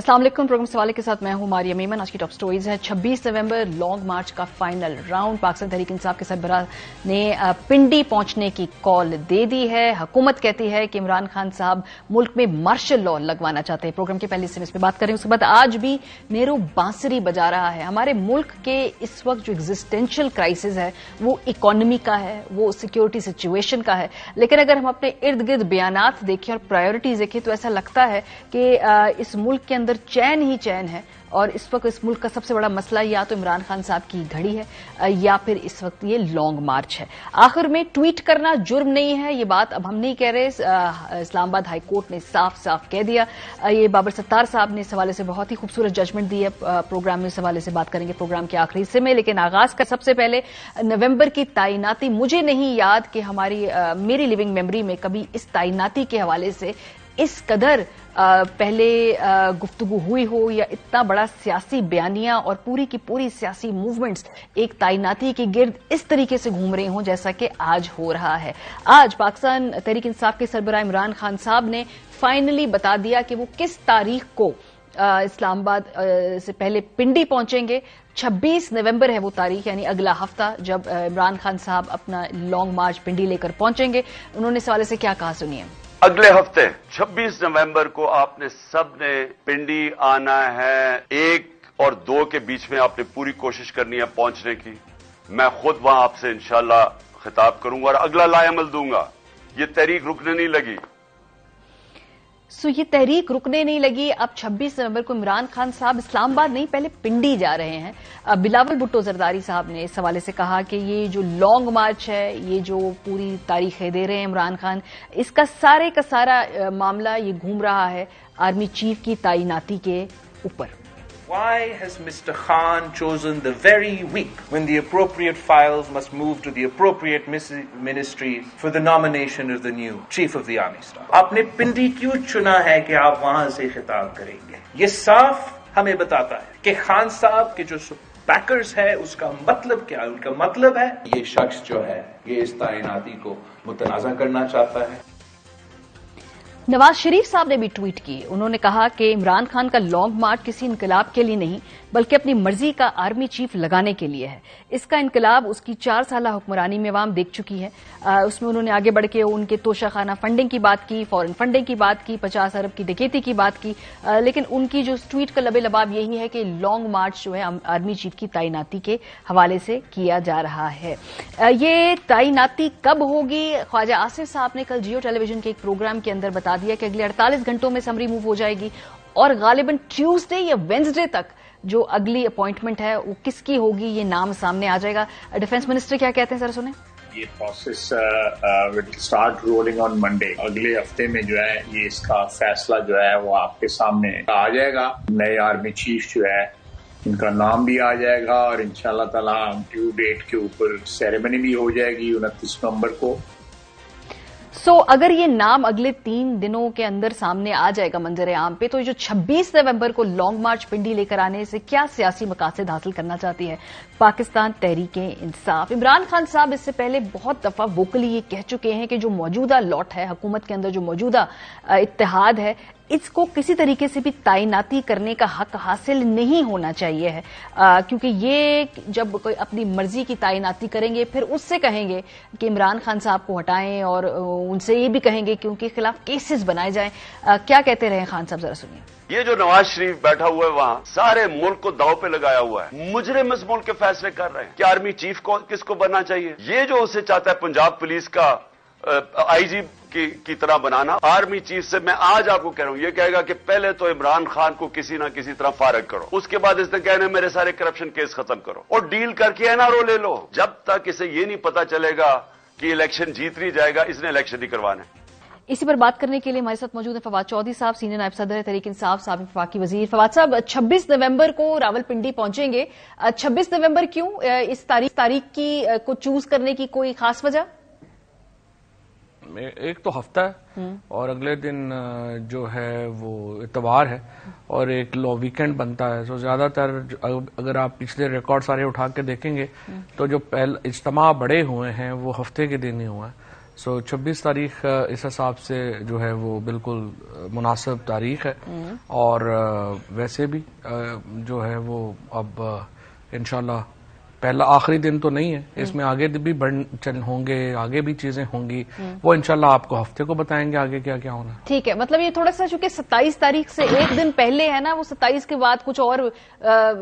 अस्सलाम वालेकुम। प्रोग्राम सवाले के साथ मैं हूं मारिया मेमन। आज की टॉप स्टोरीज है 26 नवंबर लॉन्ग मार्च का फाइनल राउंड। पाकिस्तान तहरीक इंसाफ के सरबराह ने पिंडी पहुंचने की कॉल दे दी है। हुकूमत कहती है कि इमरान खान साहब मुल्क में मार्शल लॉ लगवाना चाहते हैं। प्रोग्राम के पहले हिस्से में इस पर बात करें। उसके बाद आज भी नेहरू बांसुरी बजा रहा है। हमारे मुल्क के इस वक्त जो एग्जिस्टेंशियल क्राइसिस है वो इकोनॉमी का है, वो सिक्योरिटी सिचुएशन का है। लेकिन अगर हम अपने इर्द गिर्द बयानात देखें और प्रायोरिटीज देखें तो ऐसा लगता है कि इस मुल्क के अंदर चैन ही चैन है। और इस वक्त इस मुल्क का सबसे बड़ा मसला या तो इमरान खान साहब की घड़ी है या फिर इस वक्त ये लॉन्ग मार्च है। आखिर में ट्वीट करना जुर्म नहीं है, ये बात अब हम नहीं कह रहे। इस्लामाबाद हाई कोर्ट ने साफ साफ कह दिया। ये बाबर सत्तार साहब ने इस हवाले से बहुत ही खूबसूरत जजमेंट दी है। प्रोग्राम में इस हवाले से बात करेंगे प्रोग्राम के आखिरी हिस्से में। लेकिन आगाज का सबसे पहले नवंबर की तैनाती। मुझे नहीं याद कि मेरी लिविंग मेमोरी में कभी इस तैनाती के हवाले से इस कदर पहले गुफ्तगू हुई हो या इतना बड़ा सियासी बयानिया और पूरी की पूरी सियासी मूवमेंट्स एक तैनाती के गिर्द इस तरीके से घूम रही हों जैसा कि आज हो रहा है। आज पाकिस्तान तहरीक इंसाफ के सरबराह इमरान खान साहब ने फाइनली बता दिया कि वो किस तारीख को इस्लामाबाद से पहले पिंडी पहुंचेंगे। 26 नवंबर है वो तारीख, यानी अगला हफ्ता जब इमरान खान साहब अपना लॉन्ग मार्च पिंडी लेकर पहुंचेंगे। उन्होंने इस हवाले से क्या कहा, सुनिए। अगले हफ्ते 26 नवंबर को आपने सबने पिंडी आना है। 1 और 2 के बीच में आपने पूरी कोशिश करनी है पहुंचने की। मैं खुद वहां आपसे इंशाल्लाह खिताब करूंगा और अगला लाएमल दूंगा। ये तहरीक रुकने नहीं लगी। ये तहरीक रुकने नहीं लगी। अब 26 नवंबर को इमरान खान साहब इस्लामाबाद नहीं पहले पिंडी जा रहे हैं। बिलावल भुट्टो जरदारी साहब ने इस हवाले से कहा कि ये जो लॉन्ग मार्च है, ये जो पूरी तारीखें दे रहे हैं इमरान खान, इसका सारे का सारा मामला ये घूम रहा है आर्मी चीफ की तैनाती के ऊपर। Why has Mr. Khan chosen the very week when the appropriate files must move to the appropriate ministry for the nomination of the new Chief of the Army Staff? आपने पिंडी क्यों चुना है कि आप वहां से खिताब करेंगे? ये साफ हमें बताता है कि खान साहब के जो बैकर्स है उसका मतलब क्या है। उनका मतलब है ये शख्स जो है ये इस तैनाती को मुतनाज़ा करना चाहता है। नवाज शरीफ साहब ने भी ट्वीट की। उन्होंने कहा कि इमरान खान का लॉन्ग मार्च किसी इनकलाब के लिए नहीं बल्कि अपनी मर्जी का आर्मी चीफ लगाने के लिए है। इसका इनकलाब उसकी 4 साल हुक्मरानी में अवाम देख चुकी है। उसमें उन्होंने आगे बढ़ के उनके तोशाखाना फंडिंग की बात की, फॉरेन फंडिंग की बात की, 50 अरब की डकैती की बात की। लेकिन उनकी जो ट्वीट का लबे लबाब यही है कि लॉन्ग मार्च जो है आर्मी चीफ की तैनाती के हवाले से किया जा रहा है। ये तैनाती कब होगी? ख्वाजा आसिफ साहब ने कल जियो टेलीविजन के एक प्रोग्राम के अंदर बता दिया कि अगले 48 घंटों में समरी मूव हो जाएगी और गालिबन ट्यूसडे या वेंसडे तक जो अगली अपॉइंटमेंट है वो किसकी होगी ये नाम सामने आ जाएगा। डिफेंस मिनिस्टर क्या कहते हैं, सर सुने। ये process will start rolling on Monday. अगले हफ्ते में जो है ये इसका फैसला जो है वो आपके सामने आ जाएगा। नए आर्मी चीफ जो है इनका नाम भी आ जाएगा और इंशाल्लाह ताला ड्यू डेट के ऊपर सेरेमनी भी हो जाएगी 29 नवंबर को। अगर ये नाम अगले 3 दिनों के अंदर सामने आ जाएगा मंजर आम पे, तो ये जो 26 नवंबर को लॉन्ग मार्च पिंडी लेकर आने से क्या सियासी मकासद हासिल करना चाहती है पाकिस्तान तहरीक इंसाफ? इमरान खान साहब इससे पहले बहुत दफा वोकली ये कह चुके हैं कि जो मौजूदा लॉट है हुकूमत के अंदर, जो मौजूदा इत्तेहाद है, इसको किसी तरीके से भी तैनाती करने का हक हासिल नहीं होना चाहिए है। क्योंकि ये जब कोई अपनी मर्जी की तैनाती करेंगे फिर उससे कहेंगे कि इमरान खान साहब को हटाएं और उनसे ये भी कहेंगे कि उनके खिलाफ केसेस बनाए जाएं। क्या कहते रहे खान साहब, जरा सुनिए। ये जो नवाज शरीफ बैठा हुआ है वहां सारे मुल्क को दांव पे लगाया हुआ है। मुजरिम इस मुल्क के फैसले कर रहे हैं कि आर्मी चीफ को किसको बनना चाहिए। ये जो उसे चाहता है पंजाब पुलिस का आईजी की तरह बनाना, आर्मी चीफ से मैं आज आपको कह रहा हूं, ये कहेगा कि पहले तो इमरान खान को किसी ना किसी तरह फारग करो, उसके बाद इसने कहना मेरे सारे करप्शन केस खत्म करो और डील करके एनआरओ ले लो। जब तक इसे ये नहीं पता चलेगा कि इलेक्शन जीत नहीं जाएगा, इसने इलेक्शन नहीं करवाने। इसी पर बात करने के लिए हमारे साथ मौजूद है फवाद चौधरी साहब, सीनियर नायब सदर है तहरीक इंसाफ, साबिक वफाकी वजीर। फवाद साहब, 26 नवंबर को रावलपिंडी पहुंचेंगे। 26 नवंबर क्यों? इस तारीख की को चूज करने की कोई खास वजह? एक तो हफ्ता है और अगले दिन जो है वो इतवार है और एक वीकेंड बनता है। तो ज्यादातर अगर आप पिछले रिकॉर्ड सारे उठा के देखेंगे तो जो पहले इज्तिमा बड़े हुए हैं वो हफ्ते के दिन ही हुए हैं। سو 26 تاریخ اس حساب سے جو ہے وہ بالکل مناسب تاریخ ہے، اور ویسے بھی جو ہے وہ اب انشاءاللہ پہلا آخری دن تو نہیں ہے، اس میں آگے بھی ہوں گے، آگے بھی چیزیں ہوں گی، وہ انشاءاللہ آپ کو ہفتے کو بتائیں گے آگے کیا کیا ہونا ہے۔ ٹھیک ہے، مطلب یہ تھوڑا سا چونکہ 27 تاریخ سے ایک دن پہلے ہے نا، وہ 27 کے بعد کچھ اور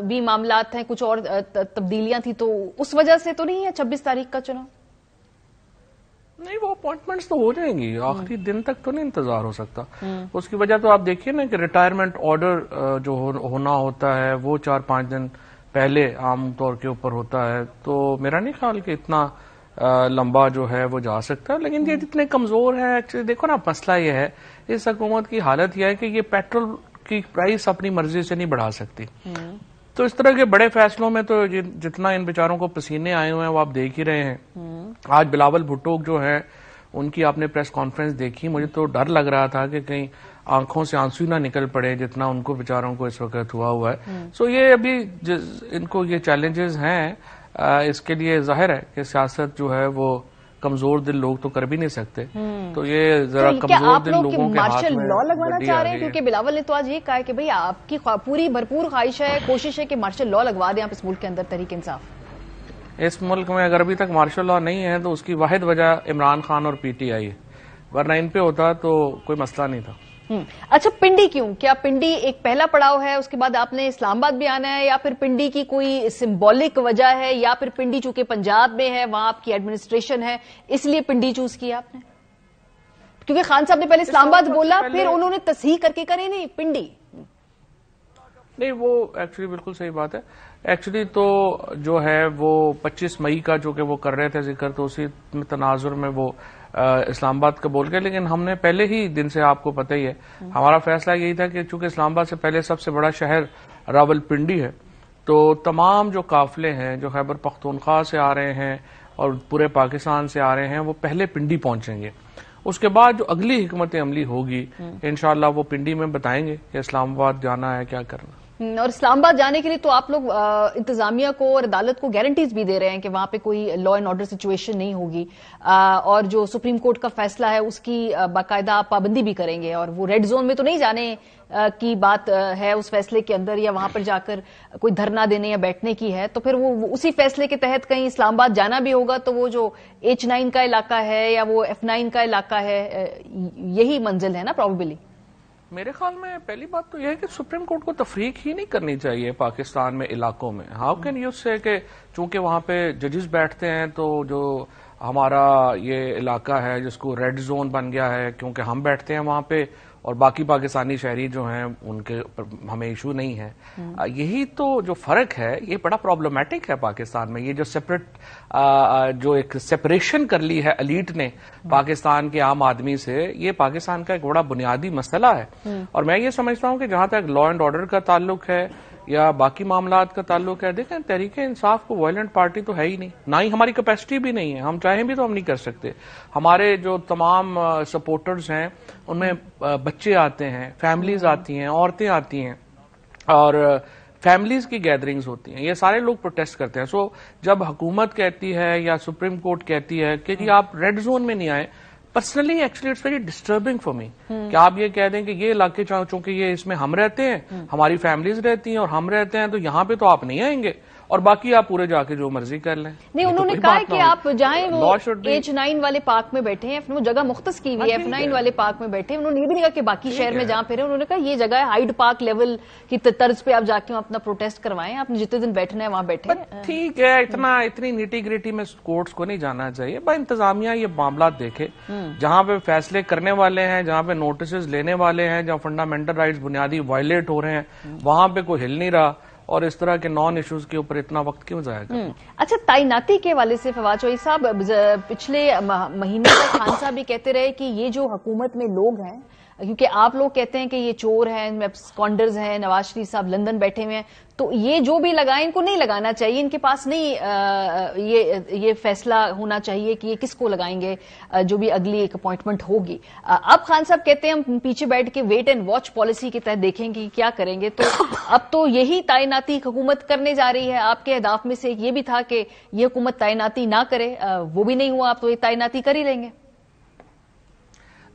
بھی معاملات ہیں، کچھ اور تبدیلیاں تھیں، تو اس وجہ سے تو نہیں ہے 26 تاریخ کا چناؤ؟ نہیں، وہ اپوائنٹمنٹس تو ہو جائیں گی، آخری دن تک تو نہیں انتظار ہو سکتا۔ اس کی وجہ تو آپ دیکھیے نا کہ ریٹائرمنٹ آرڈر جو ہونا ہوتا ہے وہ 4-5 دن پہلے عام طور کے اوپر ہوتا ہے، تو میرا نہیں خیال کہ اتنا لمبا جو ہے وہ جا سکتا ہے۔ لیکن یہ جتنے کمزور ہیں، ایکچولی دیکھو نا، مسئلہ یہ ہے اس حکومت کی حالت یہ ہے کہ یہ پیٹرول کی پرائس اپنی مرضی سے نہیں بڑھا سکتی، تو اس طرح کے بڑے فیصلوں میں تو جتنا ان بیچاروں کو پسینے آئے ہوئے ہیں وہ آپ دیکھ ہی رہے ہیں۔ آج بلاول بھٹو جو ہے ان کی آپ نے پریس کانفرنس دیکھی، مجھے تو ڈر لگ رہا تھا کہ کہیں آنکھوں سے آنسو نہ نکل پڑے جتنا ان کو بیچاروں کو اس وقت ہوا ہے۔ سو یہ ابھی ان کو یہ چیلنجز ہیں، اس کے لیے ظاہر ہے کہ سیاست جو ہے وہ کمزور دل لوگ تو کر بھی نہیں سکتے، تو یہ ذرا کمزور دل لوگوں کے ہاتھ میں مارشل لا لگوانا چاہ رہے ہیں؟ کیونکہ بلاول نے تو آج یہ کہا ہے کہ بھئی آپ کی پوری بھرپور خواہش ہے، کوشش ہے کہ مارشل لا لگوا دیں آپ اس ملک کے اندر، تحریک انصاف۔ اس ملک میں اگر ابھی تک مارشل لا نہیں ہے تو اس کی واحد وجہ عمران خان اور پی ٹی آئی ہے، ورنہ ان پہ ہوتا تو کوئی مسئلہ نہیں تھا۔ اچھا، پنڈی کیوں؟ کیا پنڈی ایک پہلا پڑاؤ ہے، اس کے بعد آپ نے اسلام آباد بھی آنا ہے، یا پھر پنڈی کی کوئی سمبولک وجہ ہے، یا پھر پنڈی چونکہ پنجاب میں ہے وہاں آپ کی ایڈمنسٹریشن ہے اس لیے پنڈی چوز کیا آپ نے؟ کیونکہ خان صاحب نے پہلے اسلام آباد بولا، پھر انہوں نے تصحیح کر کے کرے نہیں پنڈی۔ نہیں، وہ ایکچولی بالکل صحیح بات ہے۔ ایکچولی تو جو ہے وہ 25 مئی کا جو کہ وہ کر رہے تھے ذکر، تو اسی تناظر میں وہ اسلام آباد کا بول گئے، لیکن ہم نے پہلے ہی دن سے آپ کو پتہ ہی ہے ہمارا فیصلہ یہی تھا کہ چونکہ اسلام آباد سے پہلے سب سے بڑا شہر راولپنڈی ہے، تو تمام جو قافلے ہیں جو خیبر پختونخوا سے آ رہے ہیں اور پورے پاکستان سے آ رہے ہیں وہ پہلے پنڈی پہنچیں گے۔ اس کے بعد جو اگلی حکمت عملی ہوگی انشاءاللہ وہ پنڈی میں بتائیں گے کہ اسلام آباد جانا ہے کیا کرنا۔ اور اسلام آباد جانے کے لیے تو آپ لوگ انتظامیہ کو اور عدالت کو گارنٹیز بھی دے رہے ہیں کہ وہاں پہ کوئی لا اینڈ آرڈر سچویشن نہیں ہوگی، اور جو سپریم کورٹ کا فیصلہ ہے اس کی باقاعدہ آپ پابندی بھی کریں گے، اور وہ ریڈ زون میں تو نہیں جانے کی بات ہے اس فیصلے کے اندر، یا وہاں پر جا کر کوئی دھرنا دینے یا بیٹھنے کی ہے، تو پھر وہ اسی فیصلے کے تحت کہیں اسلام آباد جانا بھی ہوگا تو وہ جو H9 کا علاقہ ہے یا وہ F9 کا علاقہ ہے یہی منزل ہے نا پروبیبلی؟ میرے خیال میں پہلی بات تو یہ ہے کہ سپریم کورٹ کو تفریق ہی نہیں کرنی چاہیے پاکستان میں علاقوں میں۔ ہاؤ کین یو سے کہ چونکہ وہاں پہ ججز بیٹھتے ہیں تو جو ہمارا یہ علاقہ ہے جس کو ریڈ زون بن گیا ہے کیونکہ ہم بیٹھتے ہیں وہاں پہ اور باقی پاکستانی شہری جو ہیں ان کے ہمیں ایشو نہیں ہے۔ یہی تو جو فرق ہے یہ بڑا پرابلمٹک ہے پاکستان میں، یہ جو جو ایک سپریشن کر لی ہے ایلیٹ نے پاکستان کے عام آدمی سے، یہ پاکستان کا ایک بڑا بنیادی مسئلہ ہے۔ اور میں یہ سمجھتا ہوں کہ جہاں تک لا اینڈ آرڈر کا تعلق ہے یا باقی معاملات کا تعلق ہے، دیکھیں تحریک انصاف کو وائلنٹ پارٹی تو ہے ہی نہیں، نہ ہی ہماری کیپیسٹی بھی نہیں ہے، ہم چاہیں بھی تو ہم نہیں کر سکتے۔ ہمارے جو تمام سپورٹرز ہیں ان میں بچے آتے ہیں، فیملیز آتی ہیں، عورتیں آتی ہیں، اور فیملیز کی گیدرنگز ہوتی ہیں، یہ سارے لوگ پروٹیسٹ کرتے ہیں۔ سو جب حکومت کہتی ہے یا سپریم کورٹ کہتی ہے کہ جی آپ ریڈ زون میں نہیں آئے، personally actually it's very disturbing for me کہ آپ یہ کہہ دیں کہ یہ علاقے چونکہ یہ اس میں ہم رہتے ہیں، ہماری فیملیز رہتی ہیں اور ہم رہتے ہیں، تو یہاں پہ تو آپ نہیں آئیں گے اور باقی آپ پورے جا کے جو مرضی کر لیں۔ نہیں، انہوں نے کہا ہے کہ آپ جائیں وہ H9 والے پارک میں بیٹھے ہیں، وہ جگہ مختص کی ہوئی ہے F9 والے پارک میں بیٹھے ہیں، انہوں نے یہ بھی نہیں کہا کہ باقی شہر میں جہاں پھرے، انہوں نے کہا یہ جگہ ہے ہائیڈ پارک لیول کی طرز پہ آپ جا کے اپنا پروٹیسٹ کروائیں، آپ نے جتنے دن بیٹھنا ہے وہاں بیٹھے۔ ٹھیک ہے، اتنی نیٹی گریٹی میں کورٹس کو نہیں جانا چاہیے، با انتظامیہ یہ معاملات دیکھے، جہاں پہ فیصلے کرنے والے ہیں، جہاں پہ نوٹسز لینے والے ہیں، جہاں فنڈامنٹل رائٹس بنیادی وائلیٹ ہو رہے ہیں، وہاں پہ کوئی ہل نہیں رہا، اور اس طرح کے نان ایشوز کے اوپر اتنا وقت کیوں ضائع کرنا۔ اچھا، تعیناتی کے حوالے سے فواد چوہدری صاحب، پچھلے مہینے تک خان صاحب بھی کہتے رہے کہ یہ جو حکومت میں لوگ ہیں، کیونکہ آپ لوگ کہتے ہیں کہ یہ چور ہیں، اسکانڈرز ہیں، نواز شریف صاحب لندن بیٹھے ہوئے ہیں، تو یہ جو بھی لگائیں ان کو نہیں لگانا چاہیے، ان کے پاس نہیں یہ فیصلہ ہونا چاہیے کہ یہ کس کو لگائیں گے جو بھی اگلی ایک اپوائنٹمنٹ ہوگی۔ اب خان صاحب کہتے ہیں ہم پیچھے بیٹھ کے ویٹ اینڈ واچ پالیسی کے تحت دیکھیں گے کیا کریں گے، تو اب تو یہی تعیناتی حکومت کرنے جا رہی ہے۔ آپ کے اہداف میں سے یہ بھی تھا کہ یہ حکومت تعیناتی نہ کرے، وہ بھی نہیں ہوا، آپ تو یہ تعیناتی کر ہی لیں گے۔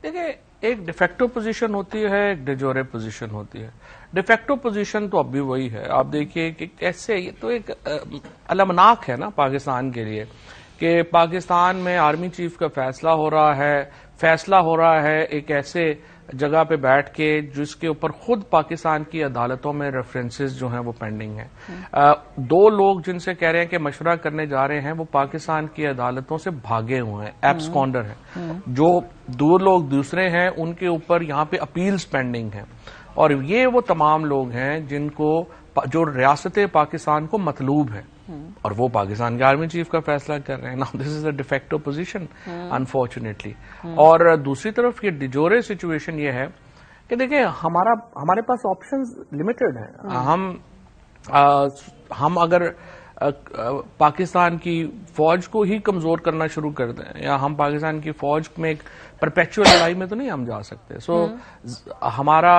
دیکھیں ایک ڈیفیکٹو پوزیشن ہوتی ہے, ایک ڈیجورے پوزیشن ہوتی ہے. ڈیفیکٹو پوزیشن تو اب بھی وہی ہے. آپ دیکھیے کہ کیسے یہ تو ایک المناک ہے نا پاکستان کے لیے کہ پاکستان میں آرمی چیف کا فیصلہ ہو رہا ہے ایک ایسے جگہ پہ بیٹھ کے جس کے اوپر خود پاکستان کی عدالتوں میں ریفرنسز جو ہیں وہ پینڈنگ ہیں. دو لوگ جن سے کہہ رہے ہیں کہ مشورہ کرنے جا رہے ہیں وہ پاکستان کی عدالتوں سے بھاگے ہوئے ہیں, ایبسکونڈر ہیں. جو دو لوگ دوسرے ہیں ان کے اوپر یہاں پہ اپیلز پینڈنگ ہیں, اور یہ وہ تمام لوگ ہیں جن کو جو ریاست پاکستان کو مطلوب ہے, اور وہ پاکستان کے آرمی چیف کا فیصلہ کر رہے ہیں. نا دس از اے ڈیفیکٹو پوزیشن انفارچونیٹلی. اور دوسری طرف یہ ڈیجورے سچویشن یہ ہے کہ دیکھیں ہمارے پاس آپشنز لمیٹڈ ہیں. ہم اگر پاکستان کی فوج کو ہی کمزور کرنا شروع کر دیں یا ہم پاکستان کی فوج میں ایک پرپیچوئل لڑائی میں تو نہیں ہم جا سکتے. سو ہمارا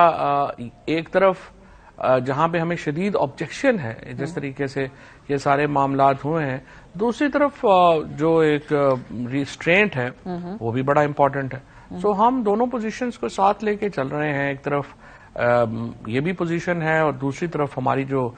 ایک طرف جہاں پہ ہمیں شدید آبجیکشن ہے جس طریقے سے یہ سارے معاملات ہوئے ہیں, دوسری طرف جو ایک ریسٹرینٹ ہے وہ بھی بڑا امپورٹنٹ ہے. سو ہم دونوں پوزیشنز کو ساتھ لے کے چل رہے ہیں. ایک طرف یہ بھی پوزیشن ہے اور دوسری طرف ہماری جو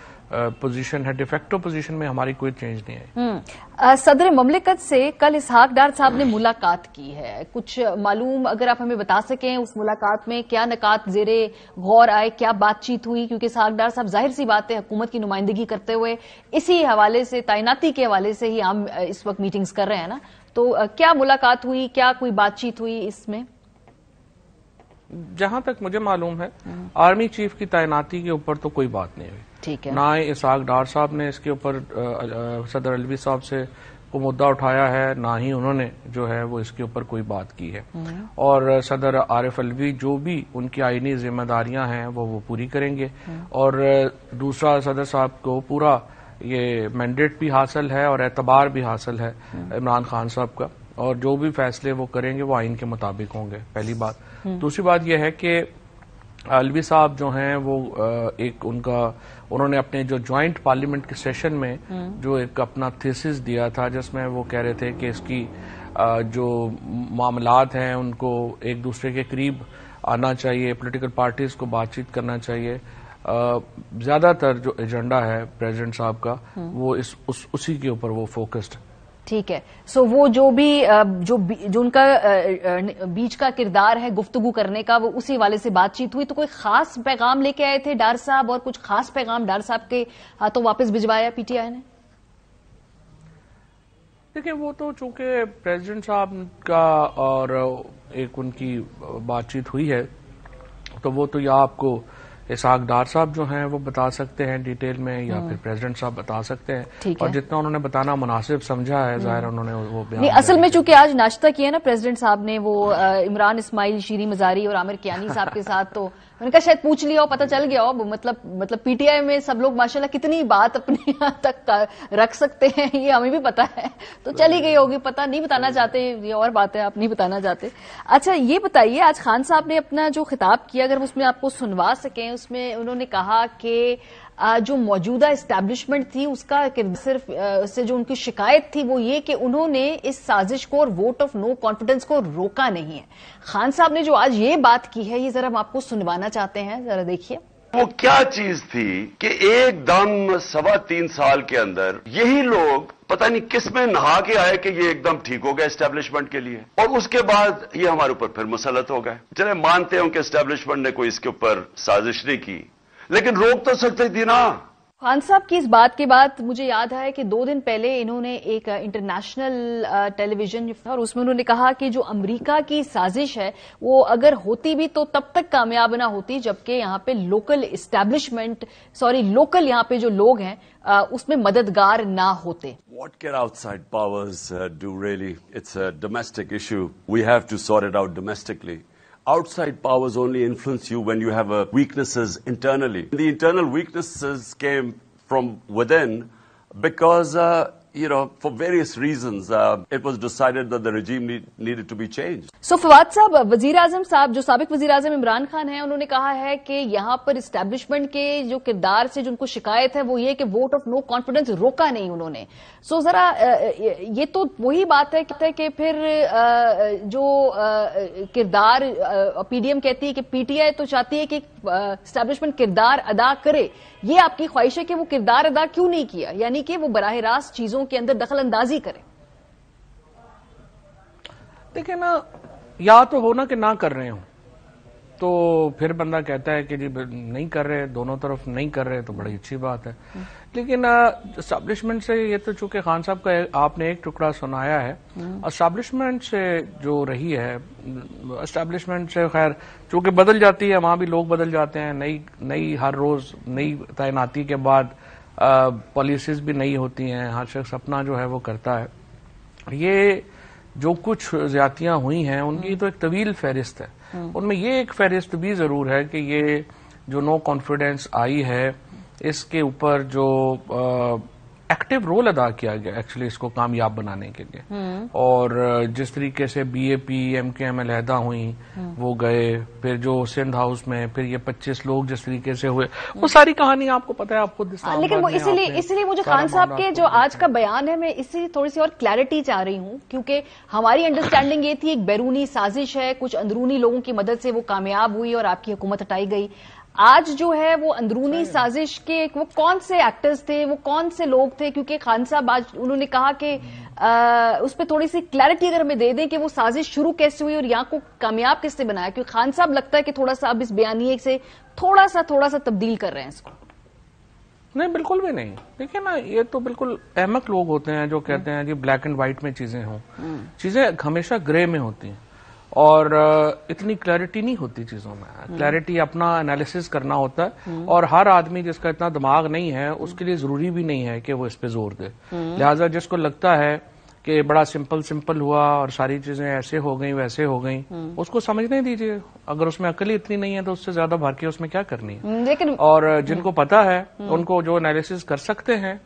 پوزیشن ہے ڈیفیکٹو پوزیشن میں ہماری کوئی چینج نہیں ہے. صدر مملکت سے کل اسحاق ڈار صاحب نے ملاقات کی ہے. کچھ معلوم اگر آپ ہمیں بتا سکیں اس ملاقات میں کیا نکات زیر غور آئے, کیا بات چیت ہوئی؟ کیونکہ اسحاق ڈار صاحب ظاہر سی بات ہے حکومت کی نمائندگی کرتے ہوئے اسی حوالے سے تعیناتی کے حوالے سے ہی ہم اس وقت میٹنگز کر رہے ہیں نا, تو کیا ملاقات ہوئی, کیا کوئی بات چیت ہوئی اس میں؟ جہاں تک مجھے معلوم ہے آرمی چیف کی تعیناتی کے اوپر تو کوئی بات نہیں ہوئی. ٹھیک ہے. نہ اسحاق ڈار صاحب نے اس کے اوپر صدر الوی صاحب سے کو مدعا اٹھایا ہے, نہ ہی انہوں نے جو ہے وہ اس کے اوپر کوئی بات کی ہے. اور صدر عارف الوی جو بھی ان کی آئینی ذمہ داریاں ہیں وہ پوری کریں گے. اور دوسرا صدر صاحب کو پورا یہ مینڈیٹ بھی حاصل ہے اور اعتبار بھی حاصل ہے عمران خان صاحب کا, اور جو بھی فیصلے وہ کریں گے وہ آئین کے مطابق ہوں گے. پہلی بات. دوسری بات یہ ہے کہ الوی صاحب جو ہیں وہ ایک انہوں نے اپنے جو جوائنٹ پارلیمنٹ کے سیشن میں جو ایک اپنا تھیسس دیا تھا جس میں وہ کہہ رہے تھے کہ اس کی جو معاملات ہیں ان کو ایک دوسرے کے قریب آنا چاہیے, پولیٹیکل پارٹیز کو بات چیت کرنا چاہیے. زیادہ تر جو ایجنڈا ہے پریزیڈنٹ صاحب کا وہ اسی کے اوپر وہ فوکسڈ. ٹھیک ہے. سو وہ جو ان کا بیچ کا کردار ہے گفتگو کرنے کا وہ اسی والے سے بات چیت ہوئی. تو کوئی خاص پیغام لے کے آئے تھے ڈار صاحب, اور کچھ خاص پیغام ڈار صاحب کے ہاتھوں واپس بھجوایا پی ٹی آئی نے؟ دیکھیں وہ تو چونکہ پریزیڈنٹ صاحب کا اور ایک ان کی بات چیت ہوئی ہے تو وہ تو یا آپ کو اسحاق ڈار صاحب جو ہیں وہ بتا سکتے ہیں ڈیٹیل میں, یا پھر پریزیڈنٹ صاحب بتا سکتے ہیں, اور جتنا انہوں نے بتانا مناسب سمجھا ہے ظاہر انہوں نے وہ بیان. نہیں, اصل میں چونکہ آج ناشتہ کیا نا پریزیڈنٹ صاحب نے وہ عمران اسماعیل, شیریں مزاری اور عامر کیانی صاحب کے ساتھ, تو میں نے کہا شاید پوچھ لیا ہو, پتہ چل گیا ہو. مطلب پی ٹی آئی میں سب لوگ ماشاءاللہ کتنی بات اپنے یہاں تک رکھ سکتے ہیں یہ ہمیں بھی پتا ہے, تو چلی گئی ہوگی پتہ, نہیں بتانا چاہتے یہ اور بات ہے, آپ نہیں بتانا چاہتے. اچھا یہ بتائیے آج خان صاحب نے اپنا جو خطاب کیا اگر اس میں آپ کو سنوا سکیں, اس میں انہوں نے کہا کہ جو موجودہ اسٹیبلشمنٹ تھی اس کا صرف سے جو ان کی شکایت تھی وہ یہ کہ انہوں نے اس سازش کو اور ووٹ آف نو کانفیڈنس کو روکا نہیں ہے. خان صاحب نے جو آج یہ بات کی ہے یہ ذرا ہم آپ کو سنوانا چاہتے ہیں, ذرا دیکھیے. وہ کیا چیز تھی کہ ایک دم 3.25 سال کے اندر یہی لوگ پتہ نہیں کس میں نہا کے آئے کہ یہ ایک دم ٹھیک ہو گیا اسٹیبلشمنٹ کے لیے, اور اس کے بعد یہ ہمارے اوپر پھر مسلط ہو گئے. چلے مانتے ہوں کہ اسٹیبلشمنٹ نے کوئی اس کے اوپر سازش نہیں کی, لیکن روک تو سکتے تھی نا. خان صاحب کی اس بات کے بعد مجھے یاد ہے کہ 2 دن پہلے انہوں نے ایک انٹرنیشنل ٹیلی ویژن اور اس میں انہوں نے کہا کہ جو امریکہ کی سازش ہے وہ اگر ہوتی بھی تو تب تک کامیاب نہ ہوتی جبکہ یہاں پہ لوکل یہاں پہ جو لوگ ہیں اس میں مددگار نہ ہوتے. What can outside powers do really? It's a domestic issue. We have to sort it out domestically. Outside powers only influence you when you have weaknesses internally. The internal weaknesses came from within because for various reasons, it was decided that the regime needed to be changed. So Fawad साहब, वजीर आजम साहब जो साबिक वजीर आजम इमरान खान हैं, उन्होंने कहा है कि यहाँ पर इस्टेब्लिशमेंट के जो किरदार से जो उनको शिकायत है वो ये कि वोट ऑफ नो कॉन्फिडेंस रोका नहीं उन्होंने. सो जरा ये तो वही बात है कि फिर जो किरदार पीडीएम कहती है कि पीटीआई तो चाहती है कि इस्टेब्लिशमेंट किरदार अदा करे, ये आपकी ख्वाहिश है कि वो किरदार अदा क्यों नहीं किया, यानी कि वो बराह रास्त चीजों के अंदर दखल अंदाजी करे? देखिए ना, या तो हो ना कि ना कर रहे हो, तो फिर बंदा कहता है कि जी नहीं कर रहे, दोनों तरफ नहीं कर रहे, तो बड़ी अच्छी बात है. लेकिन एस्टैब्लिशमेंट से ये तो चूंकि खान साहब का आपने एक टुकड़ा सुनाया है, एस्टैब्लिशमेंट से जो रही है, एस्टैब्लिशमेंट से खैर चूंकि बदल जाती है, वहां भी लोग बदल जाते हैं, नई हर रोज नई तैनाती के बाद पॉलिसीज भी नई होती हैं, हर शख्स अपना जो है वो करता है. ये जो कुछ ज्यादतियां हुई हैं उनकी तो एक तवील फहरिस्त है. उनमें ये एक फहरिस्त भी जरूर है कि ये जो नो कॉन्फिडेंस आई है, इसके ऊपर जो एक्टिव रोल अदा किया गया एक्चुअली इसको कामयाब बनाने के लिए, और जिस तरीके से बीएपी एमकेएम अलहदा हुई, वो गए, फिर जो सिंध हाउस में फिर ये 25 लोग जिस तरीके से हुए, वो सारी कहानी आपको पता है, आप खुद. लेकिन वो इसीलिए मुझे खान साहब के जो आज का बयान है, मैं इससे थोड़ी सी और क्लैरिटी चाह रही हूं, क्योंकि हमारी अंडरस्टैंडिंग ये थी एक बैरूनी साजिश है, कुछ अंदरूनी लोगों की मदद से वो कामयाब हुई और आपकी हुकूमत हटाई गई. आज जो है वो अंदरूनी साजिश के वो कौन से एक्टर्स थे, वो कौन से लोग थे, क्योंकि खान साहब आज उन्होंने कहा कि उस पर थोड़ी सी क्लैरिटी अगर हमें दे दें कि वो साजिश शुरू कैसे हुई और यहाँ को कामयाब किससे बनाया, क्योंकि खान साहब लगता है कि थोड़ा सा अब इस बयानिए से थोड़ा सा तब्दील कर रहे हैं इसको. नहीं, बिल्कुल भी नहीं. देखिए ना, ये तो बिल्कुल अहमक लोग होते हैं जो कहते हैं जी ब्लैक एंड व्हाइट में चीजें हों. चीजें हमेशा ग्रे में होती हैं और इतनी क्लैरिटी नहीं होती चीजों में. क्लैरिटी अपना एनालिसिस करना होता है, और हर आदमी जिसका इतना दिमाग नहीं है उसके लिए जरूरी भी नहीं है कि वो इस पे जोर दे. लिहाजा जिसको लगता है कि बड़ा सिंपल हुआ और सारी चीजें ऐसे हो गई वैसे हो गई, उसको समझने दीजिए. अगर उसमें अकल ही इतनी नहीं है तो उससे ज्यादा भर के उसमें क्या करनी है. लेकिन और जिनको पता है उनको जो एनालिसिस कर सकते हैं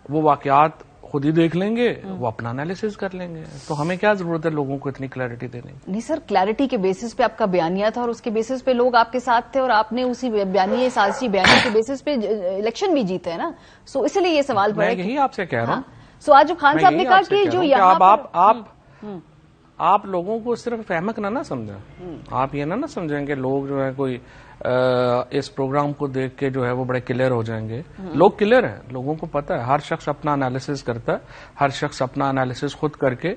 वो वाकयात खुद ही देख लेंगे, वो अपना एनालिसिस कर लेंगे. तो हमें क्या जरूरत है लोगों को इतनी क्लैरिटी देने की? नहीं सर, क्लैरिटी के बेसिस पे आपका बयानिया था और उसके बेसिस पे लोग आपके साथ थे और आपने उसी साजिशी बयानी के बेसिस पे इलेक्शन भी जीते है ना. सो इसलिए ये सवाल पड़ा. यही आपसे कह रहा हूँ. सो आज जो खान साहब ने कहा कि जो यहाँ आप लोगों को सिर्फ अहमक ना समझें. आप ये ना समझें कि लोग जो है कोई इस प्रोग्राम को देख के जो है वो बड़े क्लियर हो जाएंगे. लोग क्लियर हैं, लोगों को पता है, हर शख्स अपना एनालिसिस करता है, हर शख्स अपना एनालिसिस खुद करके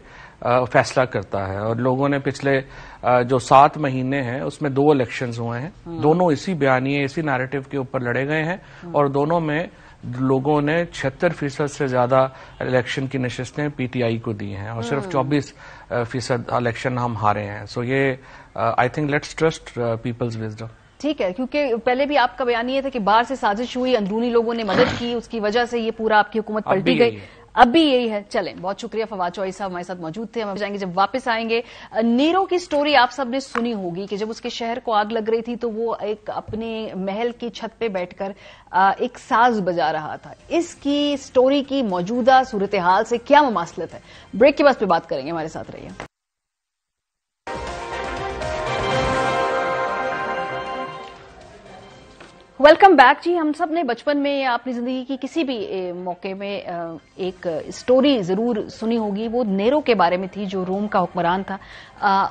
फैसला करता है. और लोगों ने पिछले जो 7 महीने हैं उसमें 2 इलेक्शंस हुए हैं, दोनों इसी बयानिए इसी नैरेटिव के ऊपर लड़े गए हैं, और दोनों में लोगों ने 76% से ज्यादा इलेक्शन की नशिस्तें पीटीआई को दी हैं और सिर्फ 24% इलेक्शन हम हारे हैं. सो ये I think let's trust people's wisdom. ठीक है, क्योंकि पहले भी आपका बयान ये था कि बाहर से साजिश हुई, अंदरूनी लोगों ने मदद की, उसकी वजह से ये पूरा आपकी हुकूमत पलटी गई. अब भी यही है. चलें, बहुत शुक्रिया. फवाद चौधरी साहब हमारे साथ मौजूद थे. हम जाएंगे जब वापस आएंगे. नीरो की स्टोरी आप सबने सुनी होगी कि जब उसके शहर को आग लग रही थी तो वो एक अपने महल की छत पे बैठकर एक साज बजा रहा था. इसकी स्टोरी की मौजूदा सूरत हाल से क्या मुमासलत है, ब्रेक के बाद पे बात करेंगे. हमारे साथ रहिए. वेलकम बैक जी. हम सब ने बचपन में या अपनी जिंदगी की किसी भी मौके में एक स्टोरी जरूर सुनी होगी. वो नेरो के बारे में थी जो रोम का हुक्मरान था,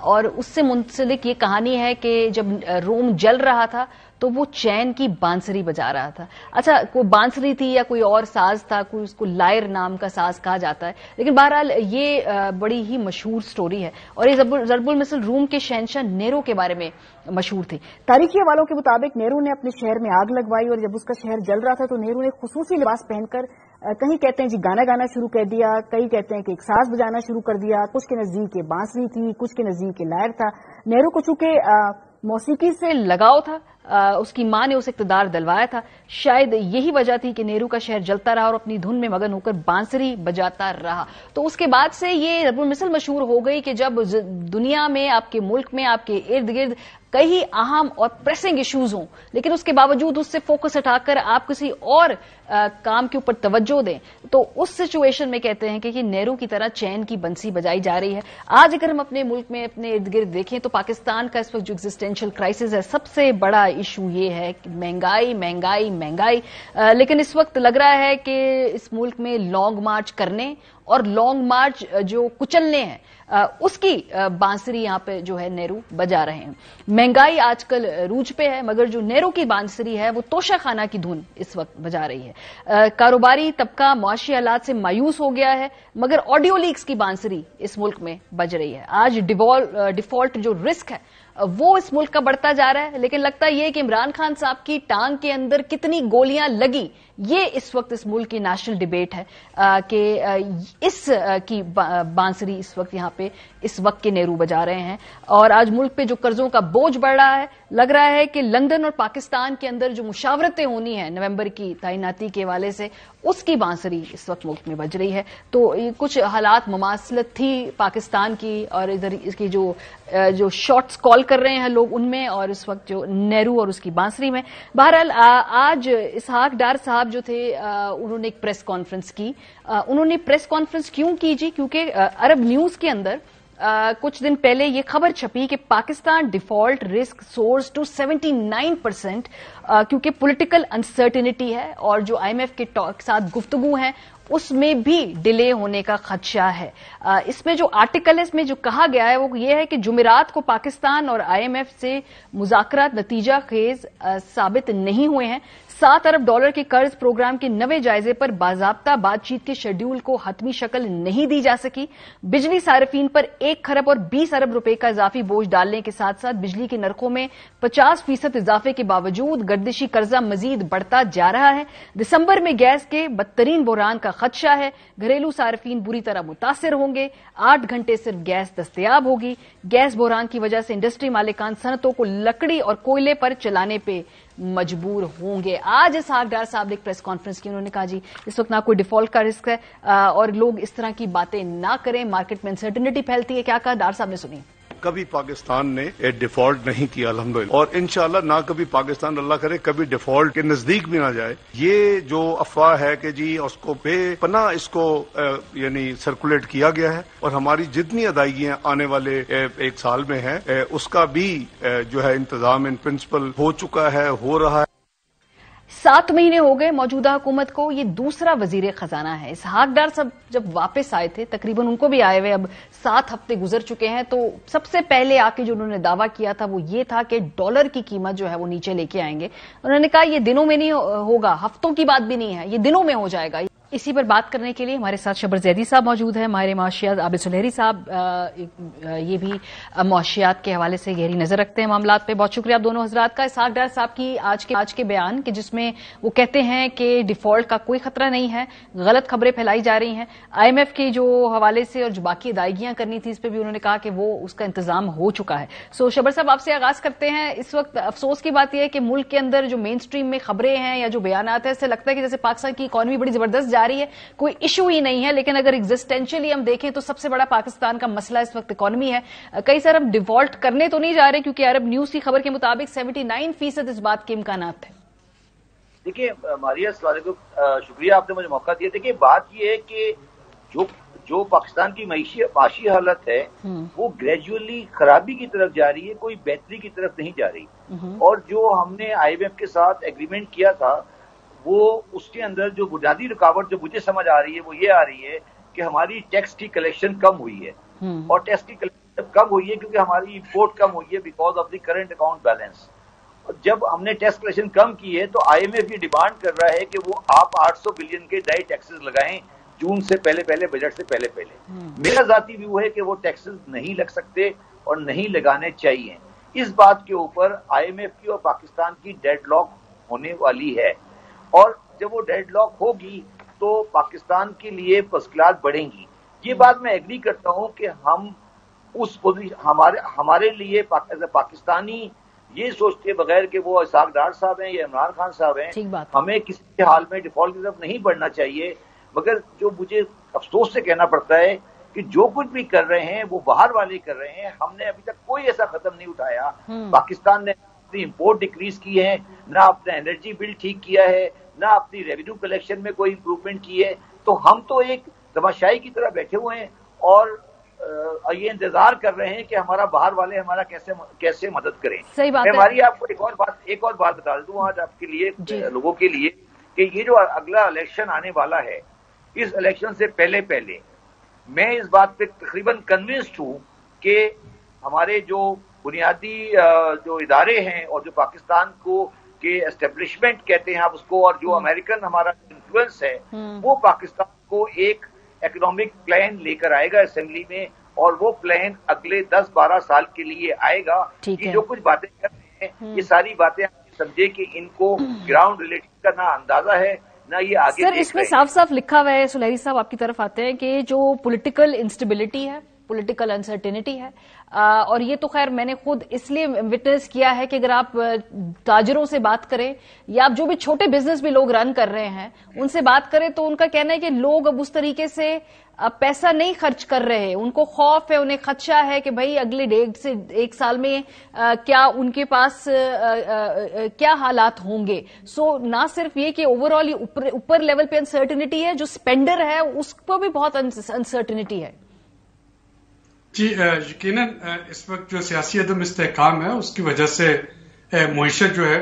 और उससे मुंसलिक ये कहानी है कि जब रोम जल रहा था तो वो चैन की बांसुरी बजा रहा था. अच्छा, कोई बांसुरी थी या कोई और साज था, कोई उसको लायर नाम का साज कहा जाता है, लेकिन बहरहाल ये बड़ी ही मशहूर स्टोरी है और ये ज़रबुल मिसल रोम के शहंशाह नेरो के बारे में मशहूर थी. तारीखी हवालों के मुताबिक नेरो ने अपने शहर में आग लगवाई और जब उसका शहर जल रहा था तो नेरो ने खुसूसी लिबास पहनकर कहीं कहते हैं जी गाना गाना शुरू कर दिया, कहीं कहते हैं कि एक साज बजाना शुरू कर दिया. कुछ के नजदीक बांसुरी थी, कुछ के नजदीक लायर था. नेरो को चूंकि मौसीकी से लगाव था, उसकी मां ने उसे इक़्तिदार दिलवाया था। शायद यही वजह थी कि नेहरू का शहर जलता रहा और अपनी धुन में मगन होकर बांसुरी बजाता रहा। तो उसके बाद से ये रब्बुल मिसल मशहूर हो गई कि जब दुनिया में, आपके मुल्क में, आपके इर्द गिर्द कई अहम और प्रेसिंग इश्यूज हों, लेकिन उसके बावजूद उससे फोकस हटाकर आप किसी और काम के ऊपर तवज्जो दें, तो उस सिचुएशन में कहते हैं कि नेहरू की तरह चैन की बंसी बजाई जा रही है। आज अगर हम अपने मुल्क में, अपने इर्द गिर्द देखें तो पाकिस्तान का इस वक्त जो एग्जिस्टेंशियल क्राइसिस है, सबसे बड़ा इशू ये है कि महंगाई महंगाई महंगाई। लेकिन इस वक्त लग रहा है कि इस मुल्क में लॉन्ग मार्च करने और लॉन्ग मार्च जो कुचलने हैं उसकी बांसुरी यहां पे जो है नेहरू बजा रहे हैं। महंगाई आजकल रूज पे है, मगर जो नेहरू की बांसुरी है वो तोशाखाना की धुन इस वक्त बजा रही है। कारोबारी तबका मुआशी हालात से मायूस हो गया है, मगर ऑडियो लीक्स की बांसुरी इस मुल्क में बज रही है। आज डिफॉल्ट जो रिस्क है वो इस मुल्क का बढ़ता जा रहा है, लेकिन लगता यह कि इमरान खान साहब की टांग के अंदर कितनी गोलियां लगी, ये इस वक्त इस मुल्क की नेशनल डिबेट है कि इस की बांसुरी इस वक्त यहां पे इस वक्त के नेहरू बजा रहे हैं। और आज मुल्क पे जो कर्जों का बोझ बढ़ रहा है, लग रहा है कि लंदन और पाकिस्तान के अंदर जो मुशावरतें होनी है नवंबर की तैनाती के हवाले से, उसकी बांसुरी इस वक्त मुल्क में बज रही है। तो ये कुछ हालात मुमासलत थी पाकिस्तान की और इधर इसकी जो शॉट्स कॉल कर रहे हैं लोग उनमें, और इस वक्त जो नेहरू और उसकी बांसुरी में। बहरहाल आज इसहाक डार साहब जो थे उन्होंने एक प्रेस कॉन्फ्रेंस की। उन्होंने प्रेस कॉन्फ्रेंस क्यों की जी? क्योंकि अरब न्यूज के अंदर कुछ दिन पहले ये खबर छपी कि Pakistan default risk soars to 79%, क्योंकि पॉलिटिकल अनसर्टेनिटी है और जो आईएमएफ के साथ गुफ्तगू है उसमें भी डिले होने का खदशा है। इसमें जो आर्टिकल है, इसमें जो कहा गया है वो ये है कि जुमेरात को पाकिस्तान और आईएमएफ से मुज़ाकरात नतीजा खेज साबित नहीं हुए हैं। $7 अरब के कर्ज प्रोग्राम के नवे जायजे पर बाज़ाब्ता बातचीत के शेड्यूल को हतमी शक्ल नहीं दी जा सकी। बिजली सार्फिन पर 1 खरब और 20 अरब रुपए का इजाफी बोझ डालने के साथ साथ बिजली के नरखों में 50% इजाफे के बावजूद गर्दिशी कर्जा मजीद बढ़ता जा रहा है। दिसंबर में गैस के बदतरीन बहरान का खदशा है। घरेलू सार्फिन बुरी तरह मुतासिर होंगे। 8 घंटे सिर्फ गैस दस्तयाब होगी। गैस बहरान की वजह से इंडस्ट्री मालिकान सनतों को लकड़ी और कोयले पर चलाने पे मजबूर होंगे। आज इसहाक डार साहब ने एक प्रेस कॉन्फ्रेंस की, उन्होंने कहा जी इस वक्त ना कोई डिफॉल्ट का रिस्क है और लोग इस तरह की बातें ना करें, मार्केट में अनसर्टेनिटी फैलती है। क्या कहा डार साहब ने, सुनिए। कभी पाकिस्तान ने डिफॉल्ट नहीं किया अल्हम्दुलिल्लाह, और इंशाल्लाह ना कभी पाकिस्तान, अल्लाह करे, कभी डिफॉल्ट के नजदीक भी ना जाए। ये जो अफवाह है कि जी उसको बेपनाह इसको यानी सर्कुलेट किया गया है, और हमारी जितनी अदायगियां आने वाले 1 साल में है उसका भी जो है इंतजाम इन प्रिंसिपल हो चुका है, हो रहा है। 7 महीने हो गए मौजूदा हुकूमत को। ये दूसरा वजीर खजाना है। इसहाक डार साहब जब वापस आए थे, तकरीबन उनको भी आए हुए अब 7 हफ्ते गुजर चुके हैं, तो सबसे पहले आके जो उन्होंने दावा किया था वो ये था कि डॉलर की कीमत जो है वो नीचे लेके आएंगे। उन्होंने कहा ये दिनों में नहीं होगा, हफ्तों की बात भी नहीं है, ये दिनों में हो जाएगा। इसी पर बात करने के लिए हमारे साथ शबर जैदी साहब मौजूद हैं, माहिर माशियात आबिद सुलहरी साहब, ये भी मुआशियात के हवाले से गहरी नजर रखते हैं मामलात पे। बहुत शुक्रिया आप दोनों हजरात का। इसहाक डार साहब की आज के बयान कि जिसमें वो कहते हैं कि डिफॉल्ट का कोई खतरा नहीं है, गलत खबरें फैलाई जा रही हैं। आईएमएफ के जो हवाले से और जो बाकी अदायगियां करनी थी इस पर भी उन्होंने कहा कि वो उसका इंतजाम हो चुका है। सो शबर साहब आपसे आगाज करते हैं। इस वक्त अफसोस की बात यह है कि मुल्क के अंदर जो मेन स्ट्रीम में खबरें हैं या जो बयानात है, इससे लगता है कि जैसे पाकिस्तान की इकॉनमी बड़ी जबरदस्त जा रही है, कोई इशू ही नहीं है। लेकिन अगर एग्जिस्टेंशियली हम देखें तो सबसे बड़ा पाकिस्तान का मसला इस वक्त इकॉनमी है। कई सारे हम डिफॉल्ट करने तो नहीं जा रहे, क्योंकि अरब न्यूज की खबर के मुताबिक 79% इस बात के इम्कानात थे। देखिए मारिया, शुक्रिया आपने मुझे मौका दिया। देखिए बात यह है कि जो पाकिस्तान की माशी हालत है वो ग्रेजुअली खराबी की तरफ जा रही है, कोई बेहतरी की तरफ नहीं जा रही। और जो हमने आईएमएफ के साथ एग्रीमेंट किया था वो उसके अंदर जो बुनियादी रुकावट जो मुझे समझ आ रही है वो ये आ रही है कि हमारी टैक्स की कलेक्शन कम हुई है। और टैक्स की कलेक्शन कम हुई है क्योंकि हमारी इंपोर्ट कम हुई है because of the current account balance. जब हमने टैक्स कलेक्शन कम की है तो आईएमएफ ये डिमांड कर रहा है कि वो आप 800 बिलियन के नए टैक्सेस लगाएं जून से पहले, बजट से पहले। मेरा जाती व्यू है कि वो टैक्सेस नहीं लग सकते और नहीं लगाने चाहिए। इस बात के ऊपर आईएमएफ की और पाकिस्तान की डेडलॉक होने वाली है, और जब वो डेडलॉक होगी तो पाकिस्तान के लिए मुश्किलात बढ़ेंगी। ये बात मैं एग्री करता हूं कि हम उस पोजीशन हमारे लिए पाकिस्तानी یہ سوچتے بغیر کہ وہ اسحاق ڈار صاحب ہیں یا عمران خان صاحب ہیں، ہمیں کسی کے حال میں ڈیفالٹ کی طرف نہیں بڑھنا چاہیے. مگر جو مجھے افسوس سے کہنا پڑتا ہے کہ جو کچھ بھی کر رہے ہیں وہ باہر والے کر رہے ہیں. ہم نے ابھی تک کوئی ایسا قدم نہیں اٹھایا. پاکستان نے اپنی امپورٹ ڈیکریز کی ہے، نہ اپنا انرجی بل ٹھیک کیا ہے، نہ اپنی ریونیو کلیکشن میں کوئی امپروومنٹ کی ہے. تو ہم تو ایک تماشائی کی طرح بیٹھے ہوئے ہیں اور یہ انتظار کر رہے ہیں کہ ہمارا باہر والے ہمارا کیسے مدد کریں. میں ہماری آپ کو ایک اور بات بتا دوں آج آپ کے لیے، لوگوں کے لیے، کہ یہ جو اگلا الیکشن آنے والا ہے، اس الیکشن سے پہلے میں اس بات پہ تقریباً کنونسڈ ہوں کہ ہمارے جو بنیادی جو ادارے ہیں اور جو پاکستان کو کہ اسٹیبلشمنٹ کہتے ہیں آپ اس کو، اور جو امریکن ہمارا انفلوئنس ہے، وہ پاکستان کو ایک اکنامک پلان لے کر آئے گا اسمبلی میں، اور وہ پلان اگلے 10-12 سال کے لیے آئے گا. یہ جو کچھ باتیں کر رہے ہیں یہ ساری باتیں سمجھے کہ ان کو گراؤنڈ ریلیٹڈ کا نہ اندازہ ہے نہ یہ آگے. سر اس میں صاف صاف لکھا ہوا ہے، سلیری صاحب آپ کی طرف آتے ہیں، کہ جو پولیٹیکل انسٹیبلٹی ہے، پولیٹیکل انسرٹینٹی ہے، اور یہ تو خیر میں نے خود اس لیے وٹنس کیا ہے کہ اگر آپ تاجروں سے بات کریں یا آپ جو بھی چھوٹے بزنس بھی لوگ رن کر رہے ہیں ان سے بات کریں تو ان کا کہنا ہے کہ لوگ اب اس طریقے سے پیسہ نہیں خرچ کر رہے. ان کو خوف ہے، انہیں خدشہ ہے کہ بھائی اگلے 1.5 سے 1 سال میں کیا ان کے پاس کیا حالات ہوں گے. سو نہ صرف یہ کہ اوور آل اوپر لیول پہ انسرٹنٹی ہے، جو اسپینڈر ہے اس کو بھی بہت انسرٹنٹی ہے. جی یقیناً اس وقت جو سیاسی عدم استحکام ہے اس کی وجہ سے معیشت جو ہے